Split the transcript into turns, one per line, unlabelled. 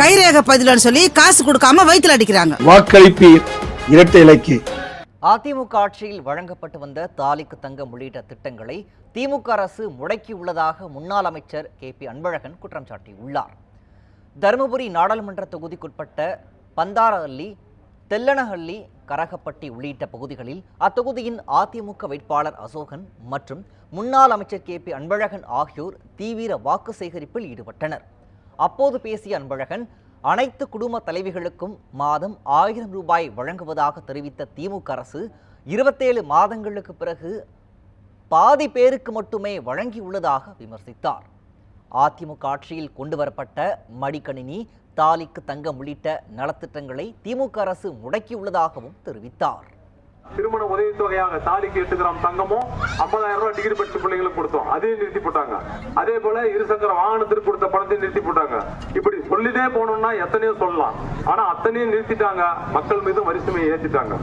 கைரேகை பதிலன்னு சொல்லி காசு கொடுக்காம வயிற்றுல அடிக்கிறாங்க.
வாக்களிப்பீர் இரட்டை இலைக்கு.
அதிமுக ஆட்சியில் வழங்கப்பட்டு வந்த தாலிக்கு தங்கம் உள்ளிட்ட திட்டங்களை திமுக அரசு முடக்கியுள்ளதாக முன்னாள் அமைச்சர் KP அன்பழகன் குற்றம் சாட்டியுள்ளார். தருமபுரி நாடாளுமன்ற தொகுதிக்குட்பட்ட பந்தாரஹள்ளி, தெல்லனஹள்ளி, கரகப்பட்டி உள்ளிட்ட பகுதிகளில் அத்தொகுதியின் அதிமுக வேட்பாளர் அசோகன் மற்றும் முன்னாள் அமைச்சர் KP அன்பழகன் ஆகியோர் தீவிர வாக்கு சேகரிப்பில் ஈடுபட்டனர். அப்போது பேசிய அன்பழகன், அனைத்து குடும்ப தலைவிகளுக்கும் மாதம் 1000 ரூபாய் வழங்குவதாக தெரிவித்த திமுக அரசு 27 மாதங்களுக்கு பிறகு பாதி பேருக்கு மட்டுமே வழங்கியுள்ளதாக விமர்சித்தார். அதிமுக ஆட்சியில் கொண்டுவரப்பட்ட மடிக்கணினி, தாலிக்கு தங்கம் உள்ளிட்ட நலத்திட்டங்களை திமுக அரசு முடக்கியுள்ளதாகவும் தெரிவித்தார்.
திருமண உதவித்தொகையாக தாலிக்கு 8 கிராம் தங்கமும் 50,000 ரூபாய் டிகிரி படிச்ச பிள்ளைங்களுக்கு கொடுத்தோம், அதையும் நிறுத்தி போட்டாங்க. அதே போல இருசக்கர வாகனத்திற்கு கொடுத்த பணத்தையும் நிறுத்தி போட்டாங்க. இப்படி சொல்லிட்டே போனோம்னா எத்தனையோ சொல்லலாம். ஆனா அத்தனையும் நிறுத்திட்டாங்க. மக்கள் மீது வரி சுமையை ஏற்றிட்டாங்க.